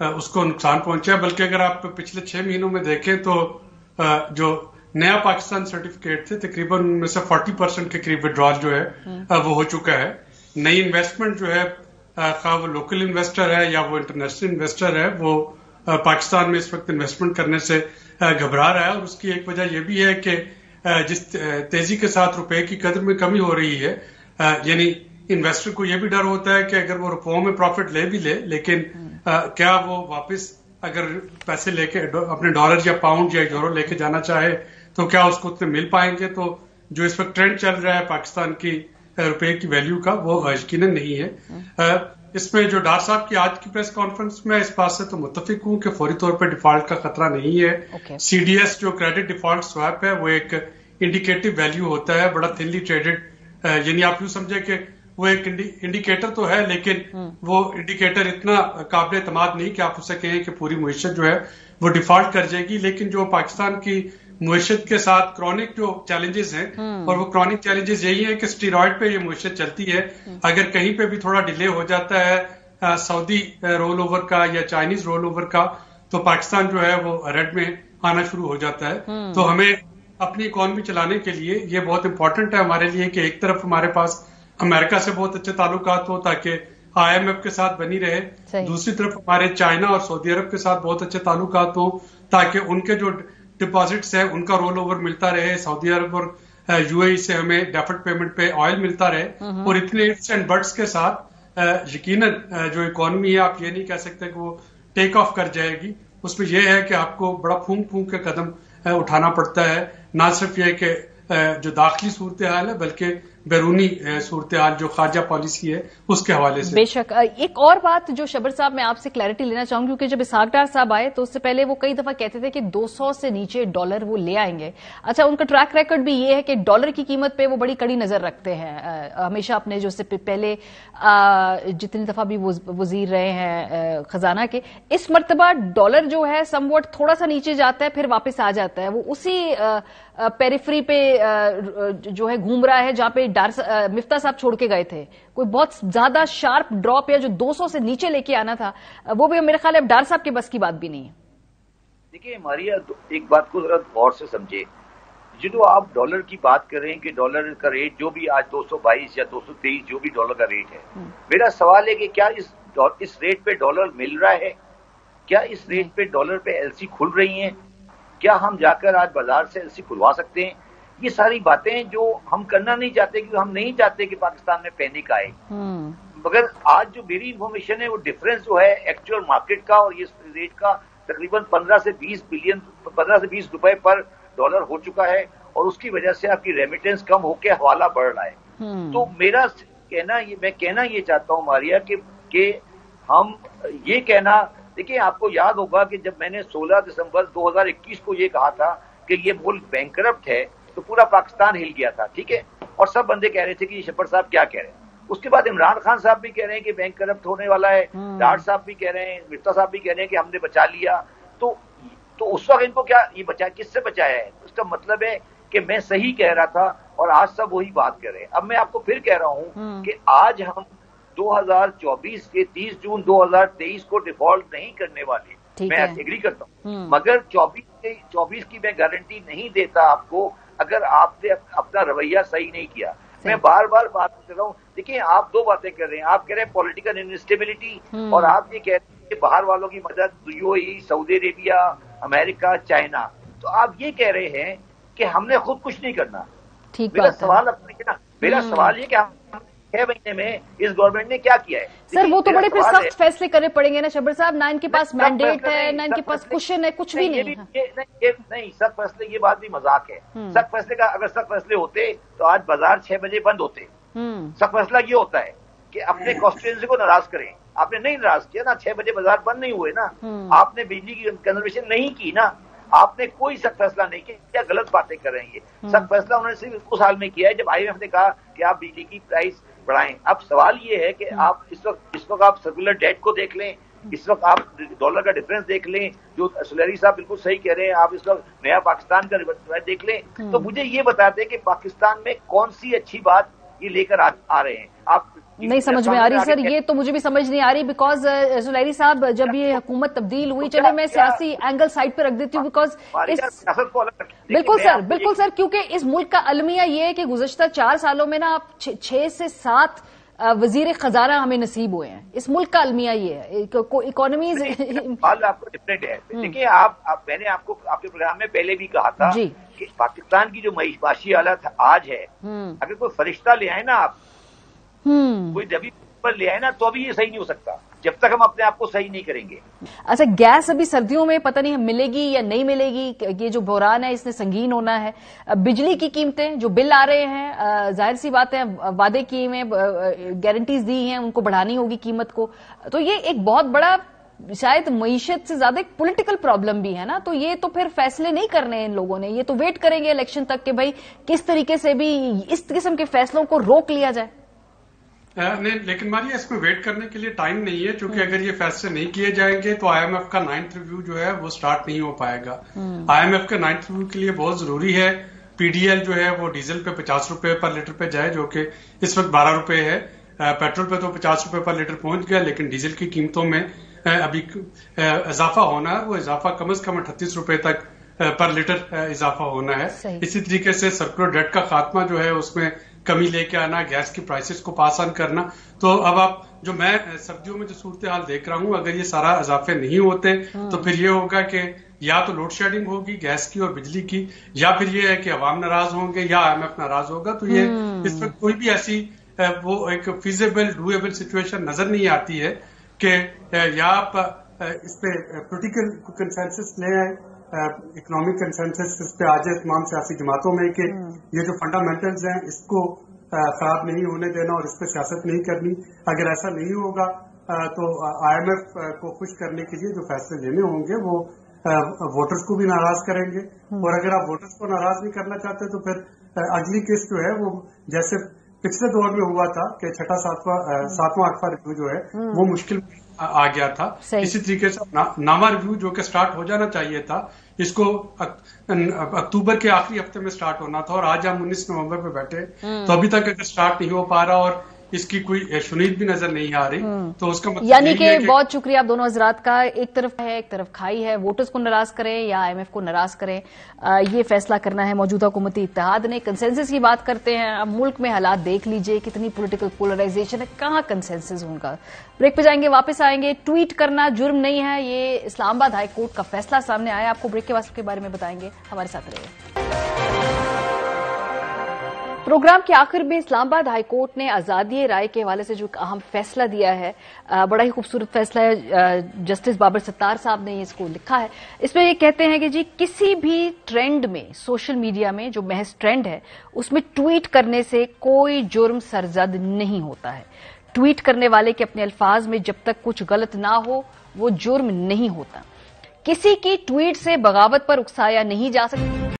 اس کو نقصان پہنچا ہے. بلکہ اگر آپ پچھلے 6 مہینوں میں دیکھیں تو جو نیا پاکستان سرٹیفکیٹ تھے تقریباً ان میں سے 40% کے قریب وڈرال جو ہے وہ ہو چکا ہے. نئی انویسٹمنٹ جو ہے خواہ وہ لوکل انویسٹر ہے یا وہ انٹرنیشنل انویسٹر ہے، وہ پاکستان میں اس وقت انویسٹمنٹ کرنے سے گھبرا رہا ہے. اور اس کی ایک وجہ یہ بھی ہے کہ جس تیزی کے ساتھ روپے کی قدر میں کمی ہو رہی ہے، یعنی انویسٹر کو یہ بھی ڈر ہوتا ہے کہ اگر وہ روپوں میں پروفٹ لے بھی لے لیکن کیا وہ واپس اگر پیسے لے کے اپنے ڈالر یا پاؤنڈ یا یورو لے کے جانا چاہے تو کیا اس کو اتنے مل پائیں گے. تو جو اس وقت ٹرینڈ چل رہا ہے پاکستان کی روپے کی ویلیو کا وہ یقیناً نہیں ہے. اس میں جو ڈار صاحب کی آج کی پریس کانفرنس میں اس بات سے تو متفق ہوں کہ فوری طور پہ ڈیفالٹ کا خطرہ نہیں ہے. سی ڈی ایس جو کریڈٹ ڈیفالٹ سواپ ہے وہ ایک انڈیکیٹو ویلیو ہوتا ہے، بڑا تھنلی ٹریڈڈ، یعنی آپ یوں سمجھے کہ وہ ایک انڈیکیٹر تو ہے لیکن وہ انڈیکیٹر اتنا قابل اعتماد نہیں کہ آپ اسے کہیں کہ پوری معیشت جو ہے وہ ڈیفالٹ کر جائے گی. لیکن جو پاکستان کی معیشت کے ساتھ کرونک جو چیلنجز ہیں، اور وہ کرونک چیلنجز یہی ہیں کہ اسٹیرائڈ پہ یہ معیشت چلتی ہے. اگر کہیں پہ بھی تھوڑا ڈیلے ہو جاتا ہے سعودی رول اوور کا یا چائنیز رول اوور کا تو پاکستان جو ہے وہ ریڈ میں آنا شروع ہو جاتا ہے. تو ہمیں اپنی اکانومی چلانے کے لیے یہ بہت امپورٹنٹ ہے ہمارے لیے کہ ایک طرف ہمارے پاس امریکہ سے بہت اچھے تعلقات ہو تاکہ IMF کے ساتھ بنی رہے، دوسری طرف ہمارے چائنا اور سعودی عرب کے ساتھ بہت اچھے تعلقات ہوں تاکہ ان کے جو ڈپازٹس ہیں ان کا رول اوور ملتا رہے. سعودی عرب اور UAE سے ہمیں ڈیفرڈ پیمنٹ پہ آئل ملتا رہے. اور اتنے ifs اینڈ بٹس کے ساتھ یقیناً جو اکانومی ہے آپ یہ نہیں کہہ سکتے کہ وہ ٹیک آف کر جائے گی. اس میں یہ ہے کہ آپ کو بڑا پھونک پھونک کے قدم اٹھانا پڑتا ہے، نہ صرف یہ کہ جو داخلی صورتحال ہے بلکہ بیرونی صورتحال جو خارجہ پالیسی ہے اس کے حوالے سے. بے شک. ایک اور بات جو شبر صاحب میں آپ سے کلیئرٹی لینا چاہوں گی، کیونکہ جب اسحاق ڈار صاحب آئے تو اس سے پہلے وہ کئی دفعہ کہتے تھے کہ 200 سے نیچے ڈالر وہ لے آئیں گے. اچھا، ان کا ٹریک ریکارڈ بھی یہ ہے کہ ڈالر کی قیمت پہ وہ بڑی کڑی نظر رکھتے ہیں. ہمیشہ اپنے جو سے پہلے جتنی دفعہ بھی وزیر رہے ہیں خزانہ کے، اس مرتبہ ڈالر جو ہے سم واٹ تھوڑا سا نیچے جاتا ہے پھر واپس آ جاتا ہے. وہ اسی پیریفری پہ جو ہے گھوم رہا ہے جہاں پہ مفتاح صاحب چھوڑ کے گئے تھے. کوئی بہت زیادہ شارپ ڈراپ یا جو 200 سے نیچے لے کے آنا تھا وہ بھی میرے خیال ہے ڈار صاحب کے بس کی بات بھی نہیں ہے. دیکھیے ماریا، ایک بات کو ذرا غور سے سمجھے. جو آپ ڈالر کی بات کر رہے ہیں کہ ڈالر کا ریٹ جو بھی آج 222 یا 223 جو بھی ڈالر کا ریٹ ہے، میرا سوال ہے کہ کیا اس ریٹ پہ ڈالر مل رہا ہے؟ کیا اس ریٹ پہ ڈالر پہ LC کھل رہی ہیں؟ کیا ہم جا کر آج بازار سے LC کھلوا سکتے ہیں؟ یہ ساری باتیں جو ہم کرنا نہیں چاہتے کیونکہ ہم نہیں چاہتے کہ پاکستان میں پینک آئے. مگر آج جو میری انفارمیشن ہے وہ ڈفرینس جو ہے ایکچوئل مارکیٹ کا اور یہ ریٹ کا تقریباً 15 سے 20 روپے پر ڈالر ہو چکا ہے، اور اس کی وجہ سے آپ کی ریمیٹنس کم ہو کے حوالہ بڑھ رہا ہے. تو میں کہنا یہ چاہتا ہوں ماریا کہ हम ये कहना, देखिए आपको याद होगा कि जब मैंने 16 दिसंबर 2021 को ये कहा था कि ये मुल्क बैंकरप्ट है, तो पूरा पाकिस्तान हिल गया था, ठीक है, और सब बंदे कह रहे थे कि शब्बर साहब क्या कह रहे हैं। उसके बाद इमरान खान साहब भी कह रहे हैं कि बैंक करप्ट होने वाला है, डाट साहब भी कह रहे हैं, मिर्ता साहब भी कह रहे हैं कि हमने बचा लिया। तो उस वक्त इनको क्या ये बचा, किससे बचाया है? उसका मतलब है कि मैं सही कह रहा था और आज सब वही बात कर रहे हैं। अब मैं आपको फिर कह रहा हूं कि आज हम 2024 के 30 जून 2023 को डिफॉल्ट नहीं करने वाले, मैं एग्री करता हूं, मगर 24 की मैं गारंटी नहीं देता आपको अगर आपने अपना रवैया सही नहीं किया। मैं बार बार बात कर रहा हूँ, देखिए आप दो बातें कर रहे हैं, आप कह रहे हैं पॉलिटिकल इनस्टेबिलिटी और आप ये कह रहे हैं कि बाहर वालों की मदद, UAE, Saudi Arabia, America, China, तो आप ये कह रहे हैं कि हमने खुद कुछ नहीं करना। मेरा सवाल अपने मेरा सवाल ये कि 6 महीने में इस गवर्नमेंट ने क्या किया है? सर वो तो बड़े फिर सख्त फैसले करने पड़ेंगे ना शब्बर साहब, ना इनके पास मैंडेट है, ना इनके पास क्वेश्चन है, कुछ भी नहीं है। नहीं, सख्त फैसले, ये बात भी मजाक है। सख्त फैसले का अगर सख्त फैसले होते तो आज बाजार 6 बजे बंद होते। सख्त फैसला ये होता है कि अपने कॉन्स्टिट्यूएंसी को नाराज करें। आपने नहीं नाराज किया ना, 6 बजे बाजार बंद नहीं हुए ना, आपने बिजली की कंजर्वेशन नहीं की ना, आपने कोई सख्त फैसला नहीं किया। क्या गलत बातें कर रहे हैं ये? सख्त फैसला उन्होंने सिर्फ उस हाल में किया है जब IMF ने कहा कि आप बिजली की प्राइस बढ़ाएं। अब सवाल ये है कि आप इस वक्त आप सर्कुलर डेट को देख लें, इस वक्त आप डॉलर का डिफरेंस देख लें, जो सुलेरी साहब बिल्कुल सही कह रहे हैं, आप इस वक्त नया पाकिस्तान का देख लें, तो मुझे ये बताते हैं कि पाकिस्तान में कौन सी अच्छी बात ये लेकर आ रहे हैं। आप नहीं समझ में आ रही सर, ये तो मुझे भी समझ नहीं आ रही, बिकॉज सुलेरी साहब जब ये हुकूमत तब्दील हुई, चले मैं सियासी एंगल साइड पे रख देती हूँ, बिकॉज बिल्कुल सर, क्योंकि इस मुल्क का अलमिया ये है कि गुज़श्ता 4 सालों में ना आप 6 से 7 वजीर खजाना हमें नसीब हुए हैं। इस मुल्क का अलमिया ये है, इकोनॉमीज आपको डिफरेंट है। देखिए मैंने आपको आपके प्रोग्राम में पहले भी कहा था कि पाकिस्तान की जो माशी हालत आज है, अगर कोई फरिश्ता ले आए ना आप, कोई जबी पर ले आए ना, तो अभी ये सही नहीं हो सकता जब तक हम अपने आप को सही नहीं करेंगे। अच्छा, गैस अभी सर्दियों में पता नहीं मिलेगी या नहीं मिलेगी, ये जो बहरान है इसने संगीन होना है। बिजली की कीमतें जो बिल आ रहे हैं, जाहिर सी बात है वादे किए हुए, गारंटीज दी हैं, उनको बढ़ानी होगी कीमत को, तो ये एक बहुत बड़ा शायद मईशत से ज्यादा एक पॉलिटिकल प्रॉब्लम भी है ना। तो ये तो फिर फैसले नहीं करने हैं इन लोगों ने, ये तो वेट करेंगे इलेक्शन तक कि भाई किस तरीके से भी इस किस्म के फैसलों को रोक लिया जाए। नहीं, लेकिन मारिया इसमें वेट करने के लिए टाइम नहीं है, क्योंकि अगर ये फैसले नहीं किए जाएंगे तो IMF का 9th रिव्यू जो है वो स्टार्ट नहीं हो पाएगा। IMF के 9th रिव्यू के लिए बहुत जरूरी है PDL जो है वो डीजल पे 50 रुपए पर लीटर पे जाए, जो कि इस वक्त 12 रुपए है। पेट्रोल पे तो 50 रुपए पर लीटर पहुंच गया, लेकिन डीजल की कीमतों में अभी इजाफा होना है, वो इजाफा कम से कम 38 रुपए तक पर लीटर इजाफा होना है। इसी तरीके से सर्कुलर डेट का खात्मा जो है उसमें कमी लेके आना, गैस की प्राइसेस को पास ऑन करना। तो अब आप जो मैं सर्दियों में जो सूरत हाल देख रहा हूं, अगर ये सारा इजाफे नहीं होते तो फिर ये होगा कि या तो लोड शेडिंग होगी गैस की और बिजली की, या फिर ये है कि अवाम नाराज होंगे या IMF नाराज होगा। तो ये इस वक्त कोई भी ऐसी वो एक फीजेबल डूएबल सिचुएशन नजर नहीं आती है कि या आप इस पे पोलिटिकल कंसेंसस ले आए, इकोनॉमिक कंसेंसस इस पे आ जाए तमाम सियासी जमातों में कि ये जो फंडामेंटल्स हैं इसको खराब नहीं होने देना और इस पे सियासत नहीं करनी। अगर ऐसा नहीं होगा तो IMF को खुश करने के लिए जो फैसले लेने होंगे वो वोटर्स को भी नाराज करेंगे, और अगर आप वोटर्स को नाराज नहीं करना चाहते तो फिर अगली किस्त जो है वो जैसे पिछले दौर में हुआ था कि 7वां 8वां रिव्यू जो है वो मुश्किल आ गया था। इसी तरीके से नामा रिव्यू जो कि स्टार्ट हो जाना चाहिए था, इसको अक्टूबर के आखिरी हफ्ते में स्टार्ट होना था, और आज हम 19 नवंबर पे बैठे, तो अभी तक अगर स्टार्ट नहीं हो पा रहा और इसकी कोई शुनीद भी नजर नहीं आ रही, तो उसका मतलब यानी कि बहुत शुक्रिया आप दोनों हजरात का। एक तरफ है, एक तरफ खाई है, वोटर्स को नाराज करें या IMF को नाराज करें, ये फैसला करना है मौजूदा हुकूमती इत्तेहाद ने। कंसेंसस की बात करते हैं, अब मुल्क में हालात देख लीजिए, कितनी पॉलिटिकल पोलराइजेशन है, कहां कंसेंसस होगा। ब्रेक पे जाएंगे, वापस आएंगे। ट्वीट करना जुर्म नहीं है, ये इस्लामाबाद हाई कोर्ट का फैसला सामने आया, आपको ब्रेक के बाद के बारे में बताएंगे, हमारे साथ रहिए। प्रोग्राम के आखिर में इस्लामाबाद हाई कोर्ट ने आजादी राय के हवाले से जो अहम फैसला दिया है, बड़ा ही खूबसूरत फैसला है। जस्टिस बाबर सत्तार साहब ने इसको लिखा है। इसमें ये कहते हैं कि जी किसी भी ट्रेंड में, सोशल मीडिया में जो महज ट्रेंड है उसमें ट्वीट करने से कोई जुर्म सरजद नहीं होता है। ट्वीट करने वाले के अपने अल्फाज में जब तक कुछ गलत ना हो वो जुर्म नहीं होता। किसी की ट्वीट से बगावत पर उकसाया नहीं जा सकता।